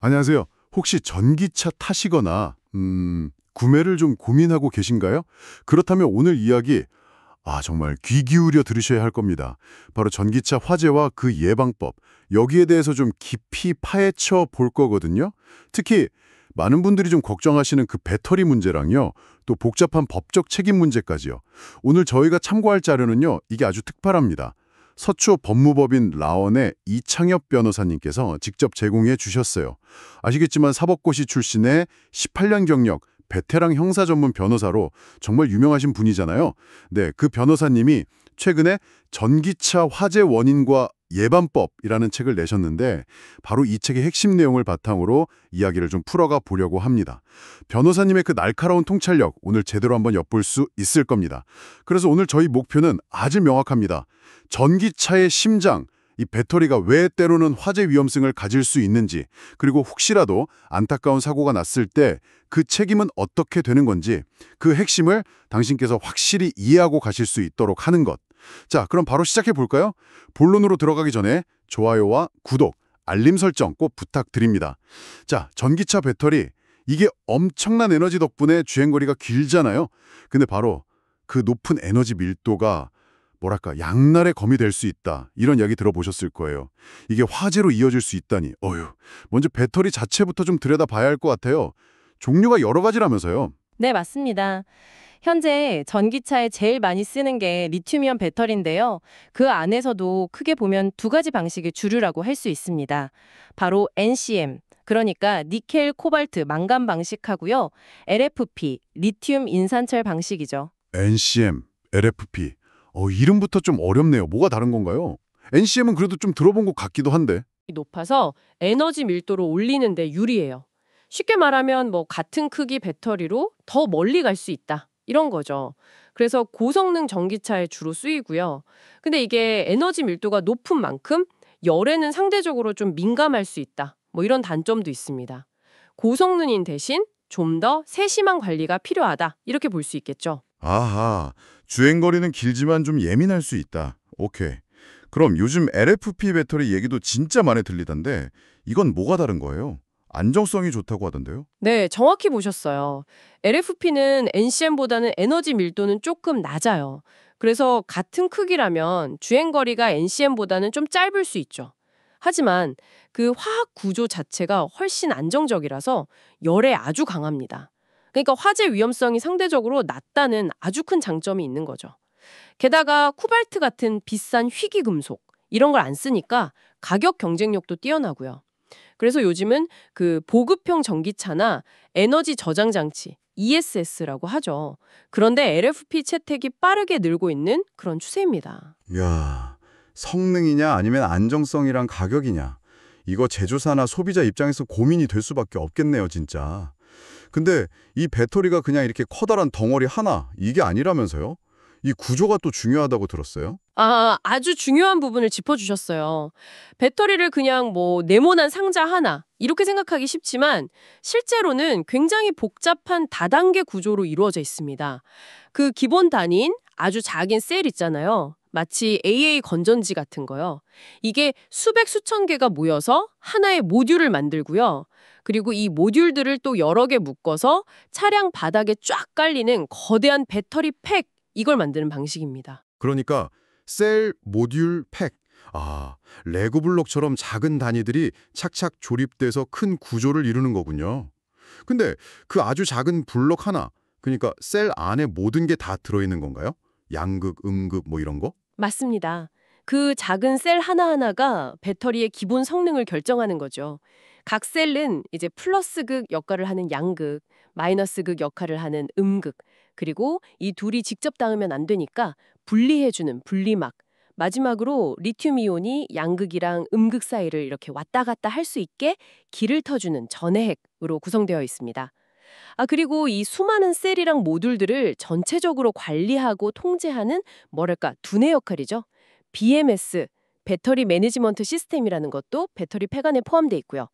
안녕하세요. 혹시 전기차 타시거나 구매를 좀 고민하고 계신가요? 그렇다면 오늘 이야기 정말 귀 기울여 들으셔야 할 겁니다. 바로 전기차 화재와 그 예방법, 여기에 대해서 좀 깊이 파헤쳐 볼 거거든요. 특히 많은 분들이 좀 걱정하시는 그 배터리 문제랑요. 또 복잡한 법적 책임 문제까지요. 오늘 저희가 참고할 자료는요. 이게 아주 특별합니다. 서초 법무법인 라원의 이창엽 변호사님께서 직접 제공해 주셨어요. 아시겠지만 사법고시 출신의 18년 경력, 베테랑 형사 전문 변호사로 정말 유명하신 분이잖아요. 네, 그 변호사님이 최근에 전기차 화재 원인과 예방법이라는 책을 내셨는데 바로 이 책의 핵심 내용을 바탕으로 이야기를 좀 풀어가 보려고 합니다. 변호사님의 그 날카로운 통찰력 오늘 제대로 한번 엿볼 수 있을 겁니다. 그래서 오늘 저희 목표는 아주 명확합니다. 전기차의 심장, 이 배터리가 왜 때로는 화재 위험성을 가질 수 있는지, 그리고 혹시라도 안타까운 사고가 났을 때 그 책임은 어떻게 되는 건지, 그 핵심을 당신께서 확실히 이해하고 가실 수 있도록 하는 것. 자, 그럼 바로 시작해 볼까요? 본론으로 들어가기 전에 좋아요와 구독, 알림 설정 꼭 부탁드립니다. 자, 전기차 배터리, 이게 엄청난 에너지 덕분에 주행거리가 길잖아요. 근데 바로 그 높은 에너지 밀도가 뭐랄까 양날의 검이 될 수 있다. 이런 이야기 들어보셨을 거예요. 이게 화재로 이어질 수 있다니. 먼저 배터리 자체부터 좀 들여다봐야 할 것 같아요. 종류가 여러 가지라면서요. 네, 맞습니다. 현재 전기차에 제일 많이 쓰는 게 리튬이온 배터리인데요. 그 안에서도 크게 보면 두 가지 방식의 주류라고 할 수 있습니다. 바로 NCM, 그러니까 니켈, 코발트, 망간 방식하고요. LFP, 리튬 인산철 방식이죠. NCM, LFP. 이름부터 좀 어렵네요. 뭐가 다른 건가요? NCM은 그래도 좀 들어본 것 같기도 한데. 높아서 에너지 밀도를 올리는 데 유리해요. 쉽게 말하면 같은 크기 배터리로 더 멀리 갈 수 있다. 이런 거죠. 그래서 고성능 전기차에 주로 쓰이고요. 근데 이게 에너지 밀도가 높은 만큼 열에는 상대적으로 좀 민감할 수 있다. 이런 단점도 있습니다. 고성능인 대신 좀 더 세심한 관리가 필요하다. 이렇게 볼 수 있겠죠. 아하, 주행거리는 길지만 좀 예민할 수 있다. 오케이. 그럼 요즘 LFP 배터리 얘기도 진짜 많이 들리던데 이건 뭐가 다른 거예요? 안정성이 좋다고 하던데요? 네, 정확히 보셨어요. LFP는 NCM보다는 에너지 밀도는 조금 낮아요. 그래서 같은 크기라면 주행거리가 NCM보다는 좀 짧을 수 있죠. 하지만 그 화학 구조 자체가 훨씬 안정적이라서 열에 아주 강합니다. 그러니까 화재 위험성이 상대적으로 낮다는 아주 큰 장점이 있는 거죠. 게다가 코발트 같은 비싼 희귀 금속 이런 걸 안 쓰니까 가격 경쟁력도 뛰어나고요. 그래서 요즘은 그 보급형 전기차나 에너지 저장 장치 ESS라고 하죠. 그런데 LFP 채택이 빠르게 늘고 있는 그런 추세입니다. 이야, 성능이냐 아니면 안정성이랑 가격이냐. 이거 제조사나 소비자 입장에서 고민이 될 수밖에 없겠네요, 진짜. 근데 이 배터리가 그냥 이렇게 커다란 덩어리 하나, 이게 아니라면서요? 이 구조가 또 중요하다고 들었어요. 아주 중요한 부분을 짚어주셨어요. 배터리를 그냥 네모난 상자 하나 이렇게 생각하기 쉽지만 실제로는 굉장히 복잡한 다단계 구조로 이루어져 있습니다. 그 기본 단위인 아주 작은 셀 있잖아요. 마치 AA 건전지 같은 거요. 이게 수백 수천 개가 모여서 하나의 모듈을 만들고요. 그리고 이 모듈들을 또 여러 개 묶어서 차량 바닥에 쫙 깔리는 거대한 배터리 팩 이걸 만드는 방식입니다. 그러니까 셀, 모듈, 팩. 레고 블록처럼 작은 단위들이 착착 조립돼서 큰 구조를 이루는 거군요. 근데 그 아주 작은 블록 하나, 그러니까 셀 안에 모든 게 다 들어있는 건가요? 양극, 음극 이런 거? 맞습니다. 그 작은 셀 하나하나가 배터리의 기본 성능을 결정하는 거죠. 각 셀은 이제 플러스극 역할을 하는 양극, 마이너스극 역할을 하는 음극, 그리고 이 둘이 직접 닿으면 안 되니까 분리해주는 분리막, 마지막으로 리튬이온이 양극이랑 음극 사이를 이렇게 왔다 갔다 할 수 있게 길을 터주는 전해핵으로 구성되어 있습니다. 그리고 이 수많은 셀이랑 모듈들을 전체적으로 관리하고 통제하는 뭐랄까 두뇌 역할이죠. BMS, 배터리 매니지먼트 시스템이라는 것도 배터리 팩 안에 포함되어 있고요.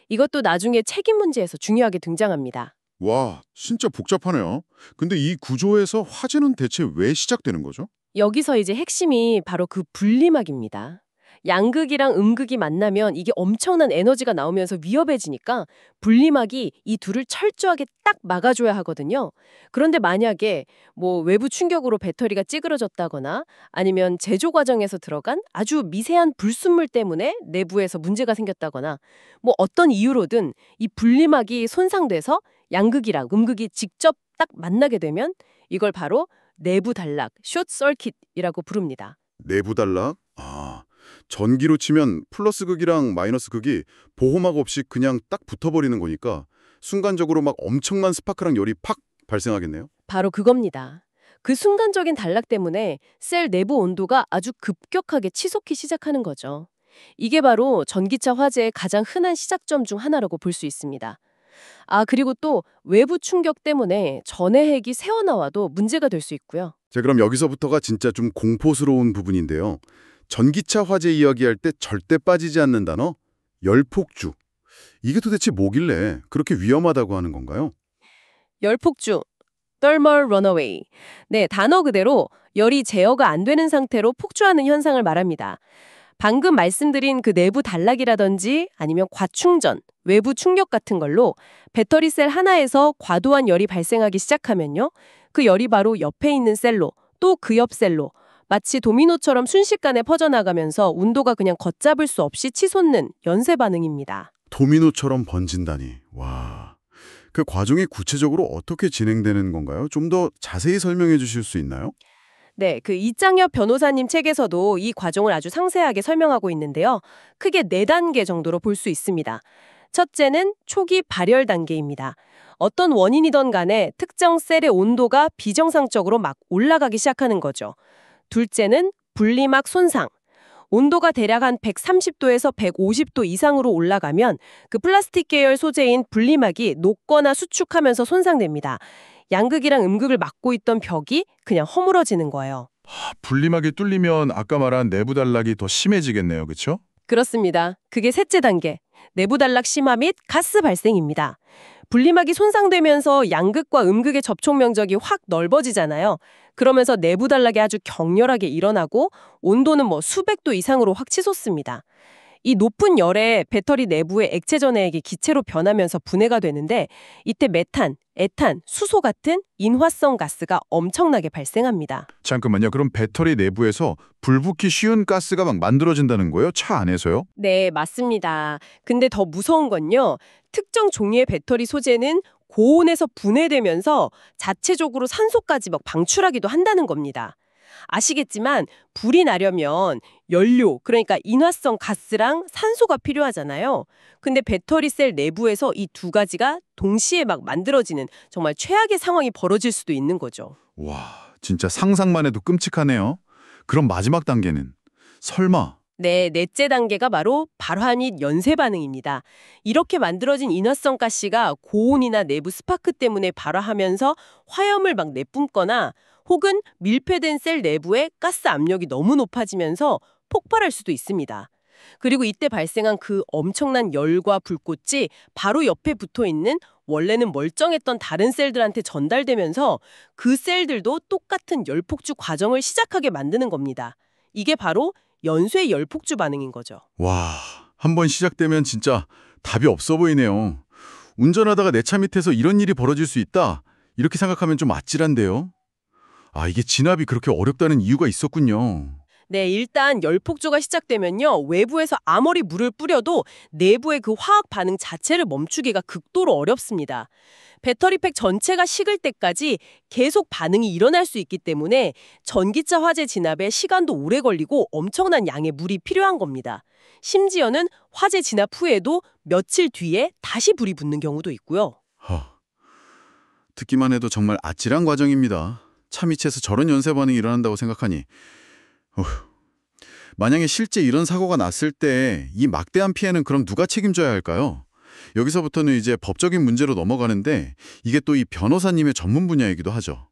이것도 나중에 책임 문제에서 중요하게 등장합니다. 와, 진짜 복잡하네요. 근데 이 구조에서 화재는 대체 왜 시작되는 거죠? 여기서 이제 핵심이 바로 그 분리막입니다. 양극이랑 음극이 만나면 이게 엄청난 에너지가 나오면서 위험해지니까 분리막이 이 둘을 철저하게 딱 막아줘야 하거든요. 그런데 만약에 뭐 외부 충격으로 배터리가 찌그러졌다거나 아니면 제조 과정에서 들어간 아주 미세한 불순물 때문에 내부에서 문제가 생겼다거나 뭐 어떤 이유로든 이 분리막이 손상돼서 양극이랑 음극이 직접 딱 만나게 되면 이걸 바로 내부 단락, 숏 서킷이라고 부릅니다. 내부 단락? 전기로 치면 플러스 극이랑 마이너스 극이 보호막 없이 그냥 딱 붙어버리는 거니까 순간적으로 막 엄청난 스파크랑 열이 팍 발생하겠네요. 바로 그겁니다. 그 순간적인 단락 때문에 셀 내부 온도가 아주 급격하게 치솟기 시작하는 거죠. 이게 바로 전기차 화재의 가장 흔한 시작점 중 하나라고 볼 수 있습니다. 그리고 또 외부 충격 때문에 전해핵이 새어나와도 문제가 될 수 있고요. 자, 그럼 여기서부터가 진짜 좀 공포스러운 부분인데요. 전기차 화재 이야기할 때 절대 빠지지 않는 단어, 열폭주. 이게 도대체 뭐길래 그렇게 위험하다고 하는 건가요? 열폭주, thermal runaway. 네, 단어 그대로 열이 제어가 안 되는 상태로 폭주하는 현상을 말합니다. 방금 말씀드린 그 내부 단락이라든지 아니면 과충전, 외부 충격 같은 걸로 배터리 셀 하나에서 과도한 열이 발생하기 시작하면요. 그 열이 바로 옆에 있는 셀로 또 그 옆 셀로 마치 도미노처럼 순식간에 퍼져나가면서 온도가 그냥 걷잡을 수 없이 치솟는 연쇄 반응입니다. 도미노처럼 번진다니. 와. 그 과정이 구체적으로 어떻게 진행되는 건가요? 좀 더 자세히 설명해 주실 수 있나요? 네, 그 이장엽 변호사님 책에서도 이 과정을 아주 상세하게 설명하고 있는데요. 크게 4단계 정도로 볼 수 있습니다. 첫째는 초기 발열 단계입니다. 어떤 원인이든 간에 특정 셀의 온도가 비정상적으로 막 올라가기 시작하는 거죠. 둘째는 분리막 손상. 온도가 대략 한 130도에서 150도 이상으로 올라가면 그 플라스틱 계열 소재인 분리막이 녹거나 수축하면서 손상됩니다. 양극이랑 음극을 막고 있던 벽이 그냥 허물어지는 거예요. 분리막이 뚫리면 아까 말한 내부 단락이 더 심해지겠네요. 그렇죠? 그렇습니다. 그게 셋째 단계, 내부 단락 심화 및 가스 발생입니다. 분리막이 손상되면서 양극과 음극의 접촉 면적이 확 넓어지잖아요. 그러면서 내부 단락이 아주 격렬하게 일어나고 온도는 뭐 수백 도 이상으로 확 치솟습니다. 이 높은 열에 배터리 내부의 액체 전해액이 기체로 변하면서 분해가 되는데 이때 메탄, 에탄, 수소 같은 인화성 가스가 엄청나게 발생합니다. 잠깐만요. 그럼 배터리 내부에서 불붙기 쉬운 가스가 막 만들어진다는 거예요? 차 안에서요? 네, 맞습니다. 근데 더 무서운 건요. 특정 종류의 배터리 소재는 고온에서 분해되면서 자체적으로 산소까지 막 방출하기도 한다는 겁니다. 아시겠지만 불이 나려면 연료, 그러니까 인화성 가스랑 산소가 필요하잖아요. 근데 배터리 셀 내부에서 이 두 가지가 동시에 막 만들어지는 정말 최악의 상황이 벌어질 수도 있는 거죠. 와, 진짜 상상만 해도 끔찍하네요. 그럼 마지막 단계는? 설마? 네, 넷째 단계가 바로 발화 및 연쇄 반응입니다. 이렇게 만들어진 인화성 가스가 고온이나 내부 스파크 때문에 발화하면서 화염을 막 내뿜거나 혹은 밀폐된 셀 내부에 가스 압력이 너무 높아지면서 폭발할 수도 있습니다. 그리고 이때 발생한 그 엄청난 열과 불꽃이 바로 옆에 붙어 있는 원래는 멀쩡했던 다른 셀들한테 전달되면서 그 셀들도 똑같은 열폭주 과정을 시작하게 만드는 겁니다. 이게 바로 연쇄 열폭주 반응인 거죠. 와, 한번 시작되면 진짜 답이 없어 보이네요. 운전하다가 내 차 밑에서 이런 일이 벌어질 수 있다. 이렇게 생각하면 좀 아찔한데요. 이게 진압이 그렇게 어렵다는 이유가 있었군요. 네, 일단 열폭주가 시작되면요. 외부에서 아무리 물을 뿌려도 내부의 그 화학 반응 자체를 멈추기가 극도로 어렵습니다. 배터리팩 전체가 식을 때까지 계속 반응이 일어날 수 있기 때문에 전기차 화재 진압에 시간도 오래 걸리고 엄청난 양의 물이 필요한 겁니다. 심지어는 화재 진압 후에도 며칠 뒤에 다시 불이 붙는 경우도 있고요. 듣기만 해도 정말 아찔한 과정입니다. 차 밑에서 저런 연쇄 반응이 일어난다고 생각하니 만약에 실제 이런 사고가 났을 때 이 막대한 피해는 그럼 누가 책임져야 할까요? 여기서부터는 이제 법적인 문제로 넘어가는데 이게 또 이 변호사님의 전문 분야이기도 하죠.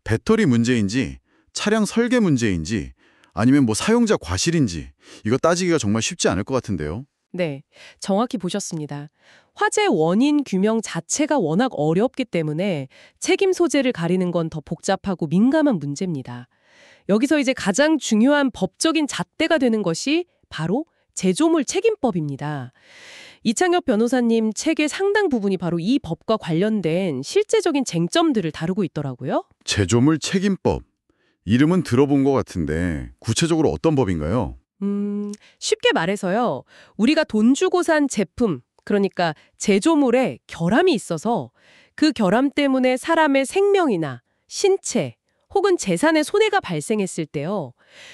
배터리 문제인지 차량 설계 문제인지 아니면 뭐 사용자 과실인지 이거 따지기가 정말 쉽지 않을 것 같은데요. 네, 정확히 보셨습니다. 화재 원인 규명 자체가 워낙 어렵기 때문에 책임 소재를 가리는 건 더 복잡하고 민감한 문제입니다. 여기서 이제 가장 중요한 법적인 잣대가 되는 것이 바로 제조물 책임법입니다. 이창엽 변호사님 책의 상당 부분이 바로 이 법과 관련된 실제적인 쟁점들을 다루고 있더라고요. 제조물 책임법. 이름은 들어본 것 같은데 구체적으로 어떤 법인가요? 쉽게 말해서요. 우리가 돈 주고 산 제품, 그러니까 제조물에 결함이 있어서 그 결함 때문에 사람의 생명이나 신체 혹은 재산에 손해가 발생했을 때요.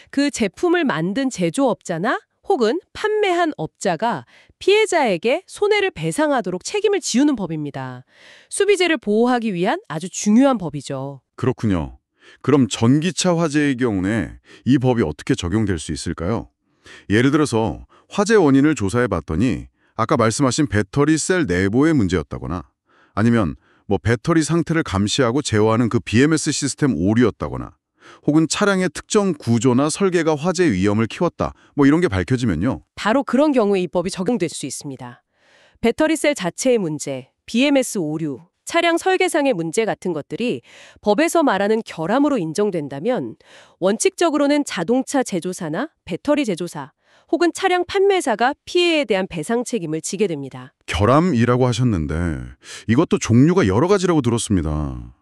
그 제품을 만든 제조업자나 혹은 판매한 업자가 피해자에게 손해를 배상하도록 책임을 지우는 법입니다. 소비재를 보호하기 위한 아주 중요한 법이죠. 그렇군요. 그럼 전기차 화재의 경우에 이 법이 어떻게 적용될 수 있을까요? 예를 들어서 화재 원인을 조사해 봤더니 아까 말씀하신 배터리 셀 내부의 문제였다거나 아니면 배터리 상태를 감시하고 제어하는 그 BMS 시스템 오류였다거나 혹은 차량의 특정 구조나 설계가 화재 위험을 키웠다. 이런 게 밝혀지면요. 바로 그런 경우에 이 법이 적용될 수 있습니다. 배터리 셀 자체의 문제, BMS 오류, 차량 설계상의 문제 같은 것들이 법에서 말하는 결함으로 인정된다면 원칙적으로는 자동차 제조사나 배터리 제조사 혹은 차량 판매사가 피해에 대한 배상 책임을 지게 됩니다. 결함이라고 하셨는데 이것도 종류가 여러 가지라고 들었습니다.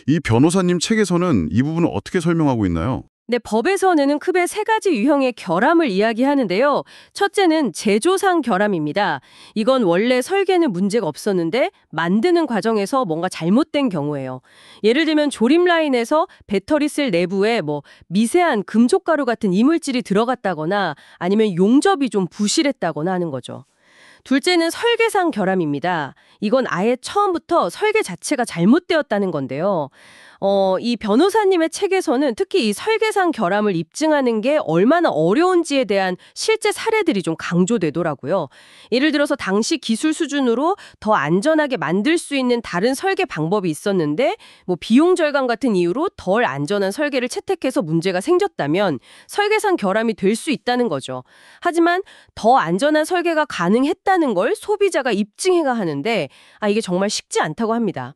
이 변호사님 책에서는 이 부분을 어떻게 설명하고 있나요? 네, 법에서는 크게 세 가지 유형의 결함을 이야기하는데요. 첫째는 제조상 결함입니다. 이건 원래 설계는 문제가 없었는데 만드는 과정에서 뭔가 잘못된 경우예요. 예를 들면 조립 라인에서 배터리 셀 내부에 미세한 금속가루 같은 이물질이 들어갔다거나 아니면 용접이 좀 부실했다거나 하는 거죠. 둘째는 설계상 결함입니다. 이건 아예 처음부터 설계 자체가 잘못되었다는 건데요. 이 변호사님의 책에서는 특히 이 설계상 결함을 입증하는 게 얼마나 어려운지에 대한 실제 사례들이 좀 강조되더라고요. 예를 들어서 당시 기술 수준으로 더 안전하게 만들 수 있는 다른 설계 방법이 있었는데 비용 절감 같은 이유로 덜 안전한 설계를 채택해서 문제가 생겼다면 설계상 결함이 될 수 있다는 거죠. 하지만 더 안전한 설계가 가능했다는 걸 소비자가 입증해야 하는데 이게 정말 쉽지 않다고 합니다.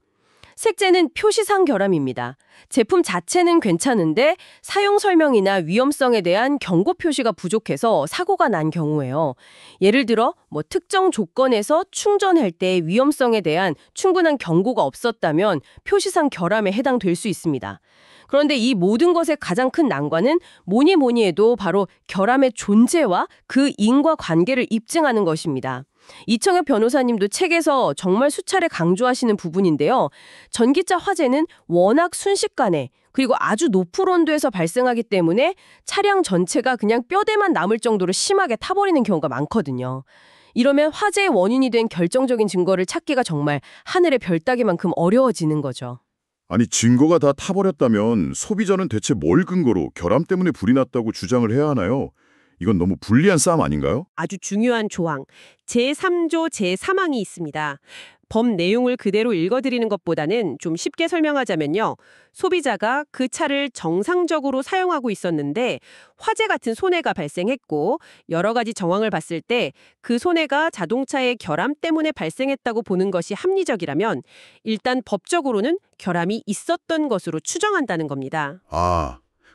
셋째는 표시상 결함입니다. 제품 자체는 괜찮은데 사용 설명이나 위험성에 대한 경고 표시가 부족해서 사고가 난 경우예요. 예를 들어 특정 조건에서 충전할 때 위험성에 대한 충분한 경고가 없었다면 표시상 결함에 해당될 수 있습니다. 그런데 이 모든 것의 가장 큰 난관은 뭐니 해도 바로 결함의 존재와 그 인과관계를 입증하는 것입니다. 이청엽 변호사님도 책에서 정말 수차례 강조하시는 부분인데요. 전기차 화재는 워낙 순식간에 그리고 아주 높은 온도에서 발생하기 때문에 차량 전체가 그냥 뼈대만 남을 정도로 심하게 타버리는 경우가 많거든요. 이러면 화재의 원인이 된 결정적인 증거를 찾기가 정말 하늘의 별 따기만큼 어려워지는 거죠. 아니 증거가 다 타버렸다면 소비자는 대체 뭘 근거로 결함 때문에 불이 났다고 주장을 해야 하나요? 이건 너무 불리한 싸움 아닌가요? 아주 중요한 조항, 제3조 제3항이 있습니다. 법 내용을 그대로 읽어드리는 것보다는 좀 쉽게 설명하자면요. 소비자가 그 차를 정상적으로 사용하고 있었는데 화재 같은 손해가 발생했고 여러 가지 정황을 봤을 때 그 손해가 자동차의 결함 때문에 발생했다고 보는 것이 합리적이라면 일단 법적으로는 결함이 있었던 것으로 추정한다는 겁니다.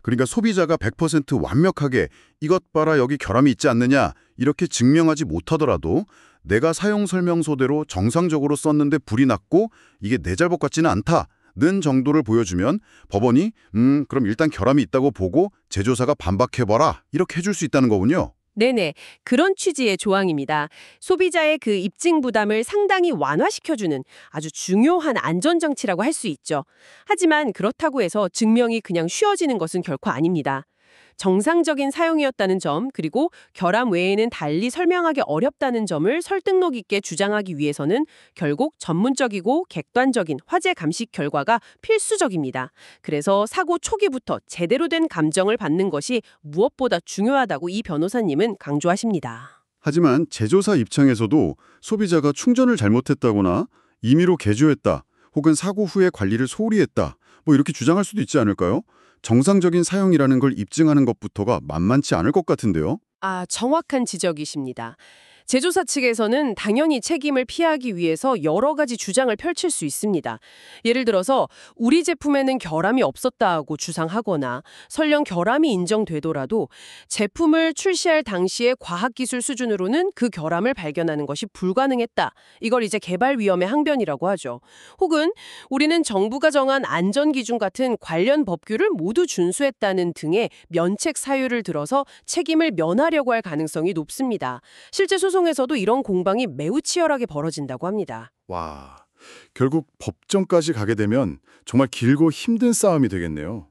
그러니까 소비자가 100% 완벽하게 이것 봐라 여기 결함이 있지 않느냐 이렇게 증명하지 못하더라도 내가 사용 설명서대로 정상적으로 썼는데 불이 났고 이게 내 잘못 같지는 않다는 정도를 보여주면 법원이 그럼 일단 결함이 있다고 보고 제조사가 반박해봐라 이렇게 해줄 수 있다는 거군요. 네네, 그런 취지의 조항입니다. 소비자의 그 입증 부담을 상당히 완화시켜주는 아주 중요한 안전장치라고 할 수 있죠. 하지만 그렇다고 해서 증명이 그냥 쉬워지는 것은 결코 아닙니다. 정상적인 사용이었다는 점, 그리고 결함 외에는 달리 설명하기 어렵다는 점을 설득력 있게 주장하기 위해서는 결국 전문적이고 객관적인 화재 감식 결과가 필수적입니다. 그래서 사고 초기부터 제대로 된 감정을 받는 것이 무엇보다 중요하다고 이 변호사님은 강조하십니다. 하지만 제조사 입장에서도 소비자가 충전을 잘못했다거나 임의로 개조했다 혹은 사고 후에 관리를 소홀히 했다 이렇게 주장할 수도 있지 않을까요? 정상적인 사용이라는 걸 입증하는 것부터가 만만치 않을 것 같은데요. 정확한 지적이십니다. 제조사 측에서는 당연히 책임을 피하기 위해서 여러 가지 주장을 펼칠 수 있습니다. 예를 들어서 우리 제품에는 결함이 없었다고 주장하거나 설령 결함이 인정되더라도 제품을 출시할 당시의 과학기술 수준으로는 그 결함을 발견하는 것이 불가능했다. 이걸 이제 개발 위험의 항변이라고 하죠. 혹은 우리는 정부가 정한 안전기준 같은 관련 법규를 모두 준수했다는 등의 면책 사유를 들어서 책임을 면하려고 할 가능성이 높습니다. 실제 소송에서도 이런 공방이 매우 치열하게 벌어진다고 합니다. 와, 결국 법정까지 가게 되면 정말 길고 힘든 싸움이 되겠네요.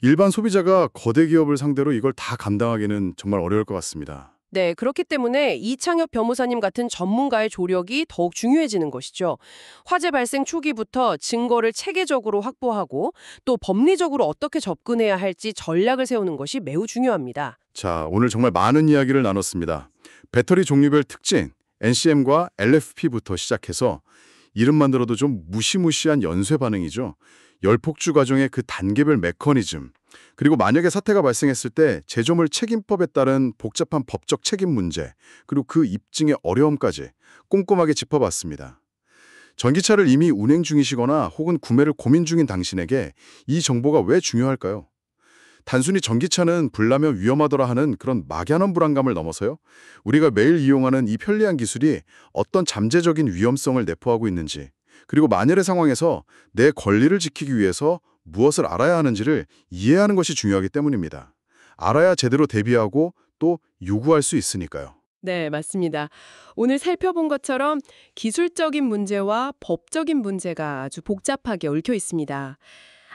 일반 소비자가 거대 기업을 상대로 이걸 다 감당하기는 정말 어려울 것 같습니다. 네, 그렇기 때문에 이창엽 변호사님 같은 전문가의 조력이 더욱 중요해지는 것이죠. 화재 발생 초기부터 증거를 체계적으로 확보하고 또 법리적으로 어떻게 접근해야 할지 전략을 세우는 것이 매우 중요합니다. 자, 오늘 정말 많은 이야기를 나눴습니다. 배터리 종류별 특징, NCM과 LFP부터 시작해서 이름만 들어도 좀 무시무시한 연쇄 반응이죠. 열폭주 과정의 그 단계별 메커니즘, 그리고 만약에 사태가 발생했을 때 제조물 책임법에 따른 복잡한 법적 책임 문제, 그리고 그 입증의 어려움까지 꼼꼼하게 짚어봤습니다. 전기차를 이미 운행 중이시거나 혹은 구매를 고민 중인 당신에게 이 정보가 왜 중요할까요? 단순히 전기차는 불나면 위험하더라 하는 그런 막연한 불안감을 넘어서요. 우리가 매일 이용하는 이 편리한 기술이 어떤 잠재적인 위험성을 내포하고 있는지, 그리고 만일의 상황에서 내 권리를 지키기 위해서 무엇을 알아야 하는지를 이해하는 것이 중요하기 때문입니다. 알아야 제대로 대비하고 또 요구할 수 있으니까요. 네, 맞습니다. 오늘 살펴본 것처럼 기술적인 문제와 법적인 문제가 아주 복잡하게 얽혀 있습니다.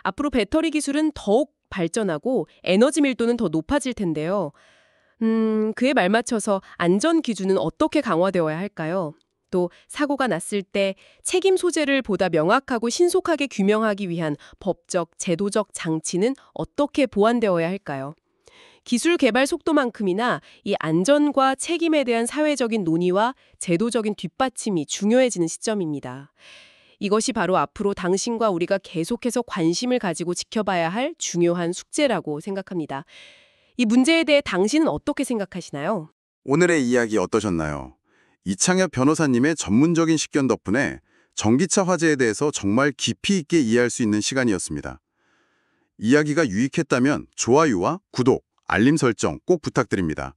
앞으로 배터리 기술은 더욱 발전하고 에너지 밀도는 더 높아질 텐데요. 그에 말맞춰서 안전 기준은 어떻게 강화되어야 할까요? 또 사고가 났을 때 책임 소재를 보다 명확하고 신속하게 규명하기 위한 법적, 제도적 장치는 어떻게 보완되어야 할까요? 기술 개발 속도만큼이나 이 안전과 책임에 대한 사회적인 논의와 제도적인 뒷받침이 중요해지는 시점입니다. 이것이 바로 앞으로 당신과 우리가 계속해서 관심을 가지고 지켜봐야 할 중요한 숙제라고 생각합니다. 이 문제에 대해 당신은 어떻게 생각하시나요? 오늘의 이야기 어떠셨나요? 이창엽 변호사님의 전문적인 식견 덕분에 전기차 화재에 대해서 정말 깊이 있게 이해할 수 있는 시간이었습니다. 이야기가 유익했다면 좋아요와 구독, 알림 설정 꼭 부탁드립니다.